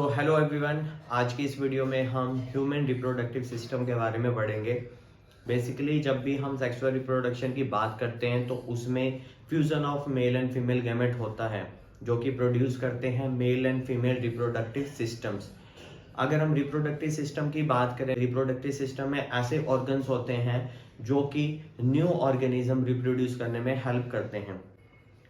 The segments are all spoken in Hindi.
तो हेलो एवरीवन, आज की इस वीडियो में हम ह्यूमन रिप्रोडक्टिव सिस्टम के बारे में पढ़ेंगे। बेसिकली जब भी हम सेक्सुअल रिप्रोडक्शन की बात करते हैं तो उसमें fusion of male and female gamete होता है जो कि प्रोड्यूस करते हैं male and female reproductive systems. अगर हम रिप्रोडक्टिव सिस्टम की बात करें, रिप्रोडक्टिव सिस्टम में ऐसे ऑर्गन्स होते हैं जो कि न्यू ऑर्गेनिज्म रिप्रोड्यूस करने में हेल्प करते हैं।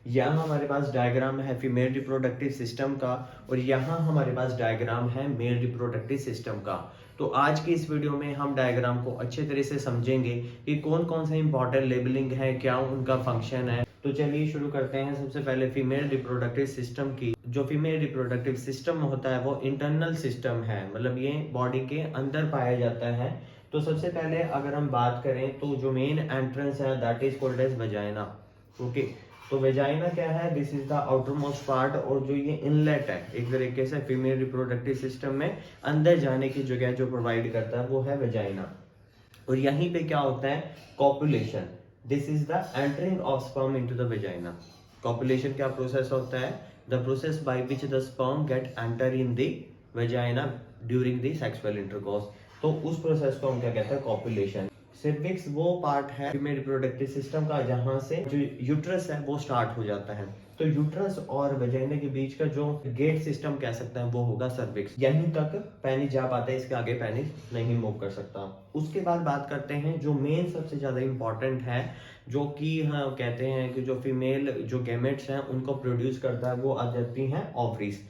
यहाँ हमारे पास डायग्राम है फीमेल रिप्रोडक्टिव सिस्टम का और यहाँ हमारे पास डायग्राम है मेल रिप्रोडक्टिव सिस्टम का। तो आज की इस वीडियो में हम डायग्राम को अच्छे तरह से समझेंगे कि कौन कौन सा इंपॉर्टेंट लेबलिंग है, क्या उनका फंक्शन है। तो चलिए शुरू करते हैं। सबसे पहले फीमेल रिप्रोडक्टिव सिस्टम की। जो फीमेल रिप्रोडक्टिव सिस्टम होता है वो इंटरनल सिस्टम है, मतलब ये बॉडी के अंदर पाया जाता है। तो सबसे पहले अगर हम बात करें तो जो मेन एंट्रेंस है that is called as vagina. Okay, तो वेजाइना क्या है? This is the outermost part, और जो ये इनलेट है एक तरीके से फीमेल रिप्रोडक्टिव सिस्टम में अंदर जाने की जगह जो प्रोवाइड करता है वो है वेजाइना। और यहीं पे क्या होता है? Copulation. This is the entering of sperm into the vagina. Copulation क्या प्रोसेस होता है? The process by which the sperm get enter in the vagina during the sexual intercourse. तो उस प्रोसेस को हम क्या कहते हैं? कॉपुलेशन। सर्विक्स वो पार्ट है फीमेल रिप्रोडक्टिव सिस्टम का जहां से जो यूट्रस है वो स्टार्ट हो जाता है। तो यूट्रस और वेजाइना के बीच का जो गेट सिस्टम कह सकते हैं वो होगा सर्विक्स। यहीं तक पेनिस जा पाता है, इसके आगे पेनिस नहीं मूव कर सकता। उसके बाद बात करते हैं जो मेन सबसे ज्यादा इंपॉर्टेंट है, जो कि हाँ कहते हैं कि जो फीमेल जो गैमेट्स हैं उनको प्रोड्यूस करता है, वो आ जाती हैं ओवरीज।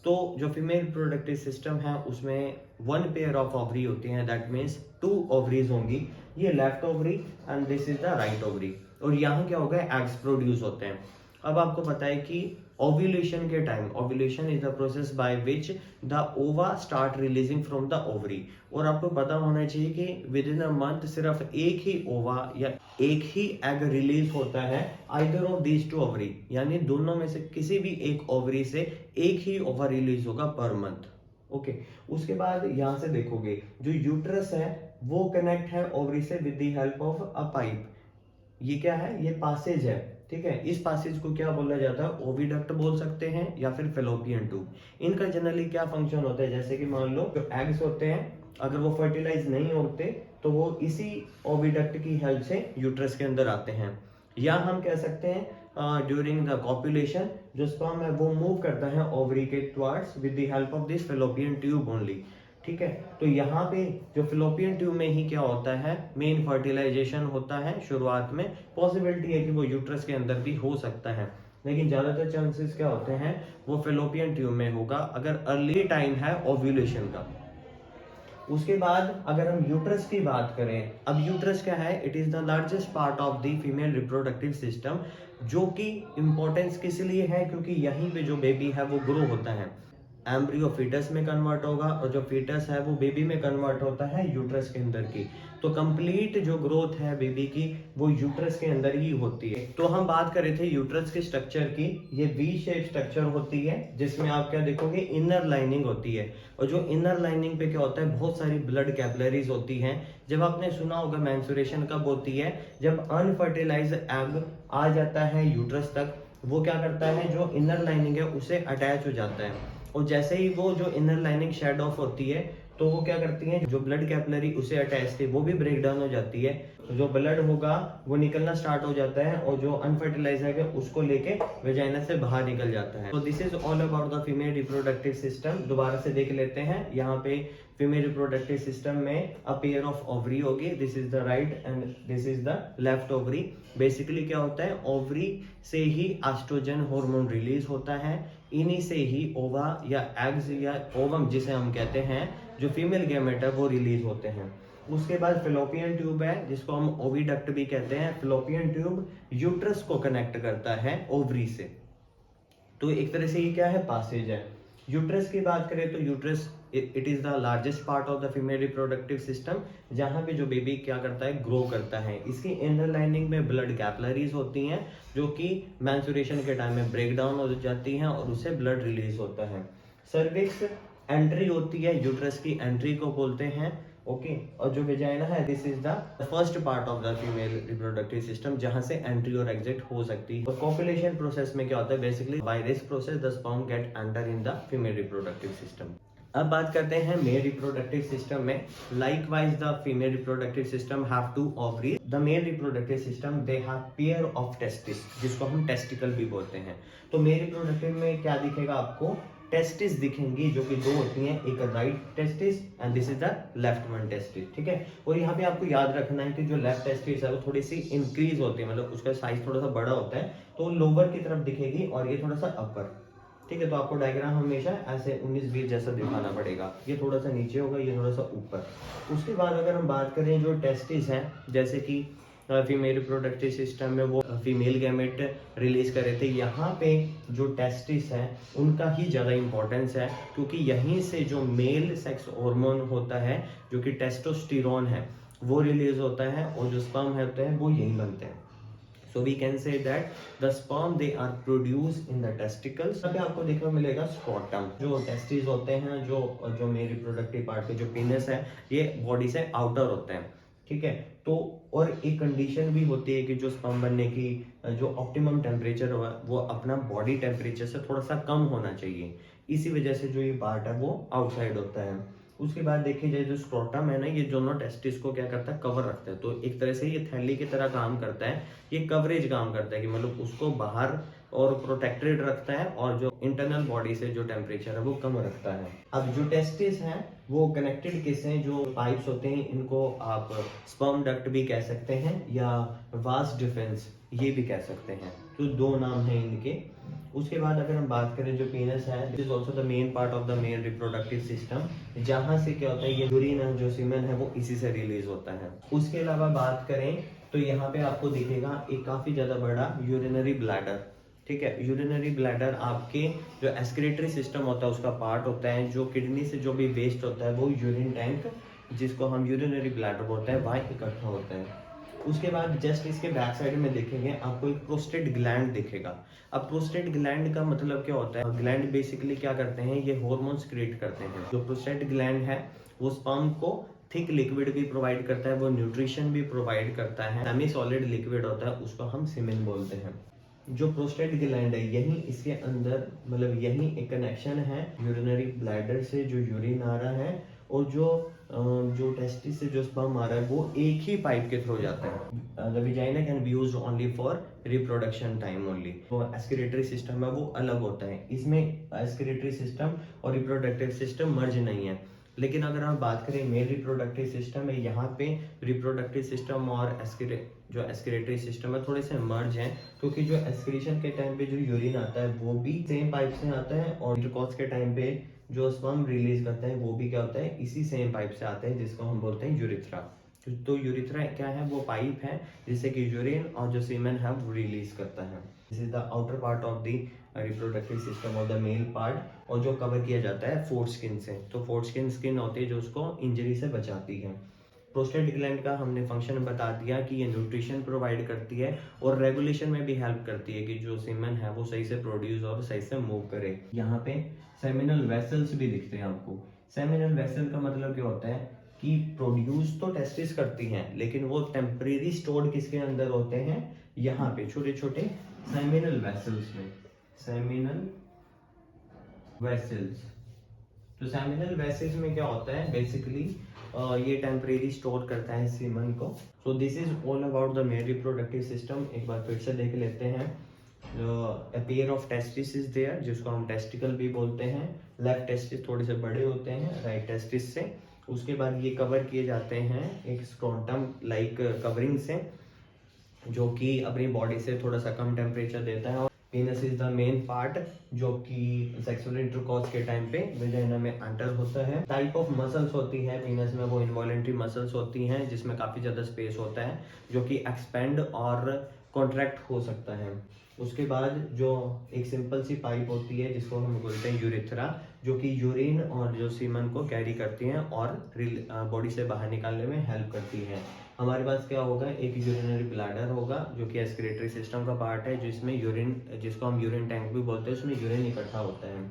तो जो फीमेल रिप्रोडक्टिव सिस्टम है उसमें वन पेयर ऑफ ओवरी होती हैं, दैट मीन्स 2 ओवरीज होंगी। ये left ovary and this is the right ovary. और यहाँ क्या होगा? एग्स प्रोड्यूस होते हैं। अब आपको पता है कि ओव्यूलेशन के time, ovulation is the process by which the ova start releasing from the ovary. और आपको पता होना चाहिए कि विद इन अ मंथ सिर्फ एक ही ओवा या एक ही एग रिलीज होता है, either of these two ovary, यानी दोनों में से किसी भी एक ओवरी से एक ही ओवा रिलीज होगा पर मंथ। ओके, उसके बाद यहाँ से देखोगे जो यूट्रस है वो कनेक्ट है ओवरी से with the help of a pipe. ये क्या है? ये पासेज है, ठीक है। इस पासेज को क्या बोला जाता है? ओविडक्ट बोल सकते हैं या फिर फेलोपियन ट्यूब। इनका जनरली क्या फंक्शन होता है? जैसे कि मान लो जो एग्स होते हैं अगर वो फर्टिलाइज नहीं होते तो वो इसी ओविडक्ट की हेल्प से यूट्रस के अंदर आते हैं। या हम कह सकते हैं ड्यूरिंग द कॉपुलेशन जो स्पर्म है वो मूव करता है ओवरी के towards with the help of this fallopian tube only, ठीक है। तो यहाँ पे जो फेलोपियन ट्यूब में ही क्या होता है? मेन फर्टिलाइजेशन होता है शुरुआत में। पॉसिबिलिटी है कि वो यूट्रस के अंदर भी हो सकता है, लेकिन ज्यादातर चांसेस क्या होते हैं? वो फेलोपियन ट्यूब में होगा अगर अर्ली टाइम है ओव्यूलेशन का। उसके बाद अगर हम यूट्रस की बात करें, अब यूट्रस क्या है? It is the largest part of the female reproductive system, जो कि इंपॉर्टेंस किस लिए है? क्योंकि यहीं पे जो बेबी है वो ग्रो होता है। एम्ब्रियो फीटस में कन्वर्ट होगा और जो फीटस है वो बेबी में कन्वर्ट होता है यूट्रस के अंदर की। तो कंप्लीट जो ग्रोथ है बेबी की वो यूट्रस के अंदर ही होती है। तो हम बात कर रहे थे यूट्रस के स्ट्रक्चर की। ये वी शेप स्ट्रक्चर होती है जिसमें आप क्या देखोगे? इनर लाइनिंग होती है। और जो इनर लाइनिंग पे क्या होता है? बहुत सारी ब्लड कैपिलरीज होती हैं। जब आपने सुना होगा मेंस्ट्रुएशन कब होती है? जब अनफर्टिलाइज्ड एग आ जाता है यूट्रस तक, वो क्या करता है? जो इनर लाइनिंग है उसे अटैच हो जाता है, और जैसे ही वो जो इनर लाइनिंग शेड ऑफ होती है तो वो क्या करती है? जो ब्लड कैपिलरी उसे अटैच थी वो भी ब्रेक डाउन हो जाती है। तो जो ब्लड होगा वो निकलना स्टार्ट हो जाता है और जो अनफर्टिलाइज है उसको लेके वेजाइना से बाहर निकल जाता है। तो this is all about the female reproductive system. दोबारा से देख लेते हैं। यहाँ पे फीमेल रिप्रोडक्टिव सिस्टम में अ पेयर ऑफ ओवरी होगी, this is the right and this is the left ovary. Basically क्या होता है? ओवरी से ही एस्ट्रोजन हार्मोन रिलीज होता है, इन्हीं से ही ओवा या एग्स या ओवम जिसे हम कहते हैं जो फीमेल गैमेट है वो रिलीज होते हैं। उसके बाद फेलोपियन ट्यूब है जिसको हम ओविडक्ट भी कहते हैं। फेलोपियन ट्यूब यूट्रस को कनेक्ट करता है ओवरी से। तो एक तरह से ये क्या है? पासेज है। यूट्रस की बात करें तो uterus it is the largest part of the female reproductive system, जहां पे जो बेबी क्या करता है? ग्रो करता है। इसकी इनर लाइनिंग में ब्लड कैपिलरीज होती हैं जो कि मेंस्ट्रुएशन के टाइम में ब्रेक डाउन हो जाती हैं और उससे ब्लड रिलीज होता है। सर्विक्स एंट्री होती है, यूट्रस की एंट्री को बोलते हैं। ओके, और जो वेजाइना है this is the first part of the female reproductive system जहां से एंट्री और एग्जिट हो सकती है। और कॉपुलेशन प्रोसेस में क्या होता है? Basically by this process the sperm get enter in the female reproductive system. अब बात करते हैं मेल रिप्रोडक्टिव सिस्टम में। Likewise the female reproductive system have two ovary. The male reproductive system they have pair of testis, जिसको हम टेस्टिकल भी बोलते हैं। तो मेल रिप्रोडक्टिव में क्या दिखेगा आपको, टेस्टिस दिखेंगी, जो कि दो होती हैं, एक right testis and this is the left one testis, ठीक है। और यहाँ पे आपको याद रखना है कि जो लेफ्ट टेस्टिस है वो थोड़ी सी इंक्रीज होती है, मतलब उसका साइज थोड़ा सा बड़ा होता है, तो लोअर की तरफ दिखेगी और ये थोड़ा सा अपर, ठीक है। तो आपको डायग्राम हमेशा ऐसे 19-20 जैसा दिखाना पड़ेगा, ये थोड़ा सा नीचे होगा, ये थोड़ा सा ऊपर। उसके बाद अगर हम बात करें जो टेस्टिस हैं, जैसे कि फीमेल रिप्रोडक्टिव सिस्टम में वो फीमेल गैमेट रिलीज करे थे, यहाँ पे जो टेस्टिस है उनका ही ज़्यादा इंपॉर्टेंस है, क्योंकि यहीं से जो मेल सेक्स हार्मोन होता है जो कि टेस्टोस्टेरोन है वो रिलीज होता है, और जो स्पर्म होते हैं वो यहीं बनते हैं। So we can say that the sperm they are produced in the testicles। यहाँ पे आपको देखने को मिलेगा स्क्रोटम, जो टेस्टिस होते हैं, जो मेल रिप्रोडक्टिव पार्ट के जो पेनिस है, ये बॉडी से आउटर होते हैं, ठीक है। तो और एक कंडीशन भी होती है कि जो स्पर्म बनने की जो ऑप्टिमम टेम्परेचर हो वो अपना बॉडी टेम्परेचर से थोड़ा सा कम होना चाहिए, इसी वजह से जो ये पार्ट है वो आउटसाइड होता है। उसके बाद देखिए जाए जो स्क्रोटम है ना, ये दोनों टेस्टिस को क्या करता है, कवर रखता है। तो एक तरह से ये थैली की तरह काम करता है, ये कवरेज काम करता है कि मतलब उसको बाहर और प्रोटेक्टेड रखता है, और जो इंटरनल बॉडी से जो टेम्परेचर है वो कम रखता है। अब जो टेस्टिस हैं वो कनेक्टेड किससे, जो पाइप्स होते हैं इनको आप स्पर्म डक्ट भी कह सकते हैं या वास डिफेंस ये भी कह सकते हैं, तो दो नाम हैं इनके। उसके बाद अगर हम बात करें जो पेनिस है, this is also the main part of the male reproductive system, जहां से क्या होता है ये यूरिन जो सीमेन है वो इसी से रिलीज होता है। उसके अलावा बात करें तो यहाँ पे आपको दिखेगा एक काफी ज्यादा बड़ा यूरिनरी ब्लैडर, ठीक है। यूरिनरी ब्लैडर आपके जो एस्क्रेटरी सिस्टम होता है उसका पार्ट होता है, जो किडनी से जो भी वेस्ट होता है वो यूरिन टैंक, जिसको हम यूरिनरी ब्लैडर बोलते हैं, वहाँ इकट्ठा होता है। उसके बाद जस्ट इसके बैक साइड में देखेंगे आपको एक प्रोस्टेट ग्लैंड दिखेगा। अब प्रोस्टेट ग्लैंड का मतलब क्या होता है, ग्लैंड बेसिकली क्या करते हैं, ये हॉर्मोन्स क्रिएट करते हैं। जो प्रोस्टेट ग्लैंड है वो स्पर्म को थिक लिक्विड भी प्रोवाइड करता है, वो न्यूट्रिशन भी प्रोवाइड करता है, सेमी सॉलिड लिक्विड होता है, उसको हम सीमेन बोलते हैं। जो प्रोस्टेट ग्लैंड है यही इसके अंदर, मतलब यही एक कनेक्शन है यूरिनरी ब्लैडर से, जो यूरिन आ रहा है, और जो टेस्टिस से जो स्पर्म आ रहा है वो एक ही पाइप के थ्रू जाता है। The vagina can be used only for reproduction time only. वो एस्क्रेटरी सिस्टम है वो अलग होता है, इसमें एस्क्रेटरी सिस्टम और रिप्रोडक्टिव सिस्टम मर्ज नहीं है। लेकिन अगर हम बात करें मेल रिप्रोडक्टिव सिस्टम है, यहाँ पे रिप्रोडक्टिव सिस्टम और जो एस्क्रेटरी सिस्टम है थोड़े से मर्ज हैं, क्योंकि जो एस्क्रीशन के टाइम पे जो यूरिन आता है वो भी सेम पाइप से आता है, और इंटरकॉर्स के टाइम पे जो स्पर्म रिलीज करता है वो भी क्या होता है, इसी सेम पाइप से आता है, जिसको हम बोलते हैं यूरिथ्रा। तो यूरिथ्रा क्या है, वो पाइप है जिससे कि यूरिन और जो सीमेन है वो रिलीज करता है। This is the outer part of the reproductive system of the male part, और जो कवर किया जाता है फोर्थ स्किन से। तो फोर्थ स्किन होती है जो उसको इंजरी से बचाती है। प्रोस्टेट ग्लैंड का हमने फंक्शन बता दिया कि ये न्यूट्रिशन प्रोवाइड करती है और रेगुलेशन में भी हेल्प करती है कि जो सीमेन है वो सही से प्रोड्यूस और सही से मूव करे। यहाँ पे सेमिनल वेसल्स भी दिखते हैं आपको। सेमिनल वेसल का मतलब क्या होता है कि प्रोड्यूस तो टेस्टिस करती हैं, लेकिन वो टेम्परेरी स्टोर्ड किसके अंदर होते हैं, यहाँ पे छोटे छोटे सेमिनल वेसल्स में, सेमिनल वेसल्स। तो सेमिनल वेसल्स में क्या होता है, बेसिकली ये टेम्परेरी स्टोर करता है सीमन को। So this is all about the male reproductive system. एक बार फिर से देख लेते हैं। A pair of testis is there, जिसको हम टेस्टिकल भी बोलते हैं। लेफ्ट टेस्टिस थोड़े से बड़े होते हैं राइट टेस्टिस से। उसके बाद ये कवर किए जाते हैं एक स्क्रोटम लाइक कवरिंग से, जो कि अपनी बॉडी से थोड़ा सा कम टेम्परेचर देता है। Penis is the main part जो कि सेक्सुअल इंटरकॉर्स के टाइम पे वेजाइना में एंटर होता है। टाइप ऑफ मसल्स होती है पेनिस में, वो इनवॉलेंट्री मसल्स होती हैं जिसमें काफी ज्यादा स्पेस होता है, जो कि एक्सपेंड और कॉन्ट्रैक्ट हो सकता है। उसके बाद जो एक सिंपल सी पाइप होती है जिसको हम बोलते हैं यूरिथ्रा, जो कि यूरिन और जो सीमन को कैरी करती हैं और बॉडी से बाहर निकालने में हेल्प करती है। हमारे पास क्या होगा, एक यूरिनरी ब्लैडर होगा जो कि एस्क्रेटरी सिस्टम का पार्ट है, जिसमें यूरिन, जिसको हम यूरिन टैंक भी बोलते हैं, उसमें यूरिन इकट्ठा होता है।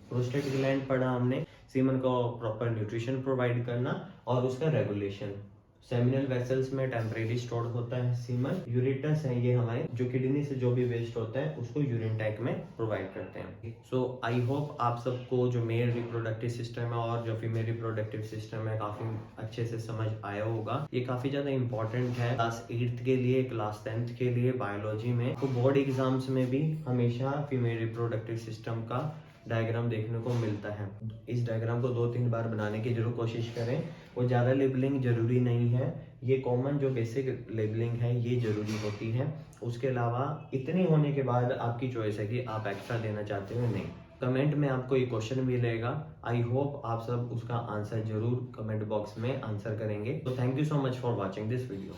प्रोस्टेट ग्लैंड पढ़ा हमने, सीमन को प्रॉपर न्यूट्रिशन प्रोवाइड करना और उसका रेगुलेशन। सेमिनल वेसल्स में टेम्परेरी स्टोर होता है सीमन। यूरेटस है ये हमारे, जो किडनी से जो भी वेस्ट होता है उसको यूरिन टैंक में प्रोवाइड करते हैं। सो आई होप आप सबको जो मेल रिप्रोडक्टिव सिस्टम है और जो फीमेल रिप्रोडक्टिव सिस्टम है काफी अच्छे से समझ आया होगा। ये काफी ज्यादा इंपॉर्टेंट है क्लास 8th के लिए, क्लास 10th के लिए बायोलॉजी में। तो बोर्ड एग्जाम्स में भी हमेशा फीमेल रिप्रोडक्टिव सिस्टम का डायग्राम देखने को मिलता है। इस डायग्राम को 2-3 बार बनाने की जरूर कोशिश करें। वो ज़्यादा लेबलिंग जरूरी नहीं है, ये कॉमन जो बेसिक लेबलिंग है ये जरूरी होती है। उसके अलावा इतनी होने के बाद आपकी चॉइस है कि आप एक्स्ट्रा देना चाहते हो नहीं। कमेंट में आपको ये क्वेश्चन मिलेगा, आई होप आप सब उसका आंसर जरूर कमेंट बॉक्स में आंसर करेंगे। तो thank you so much for watching this video.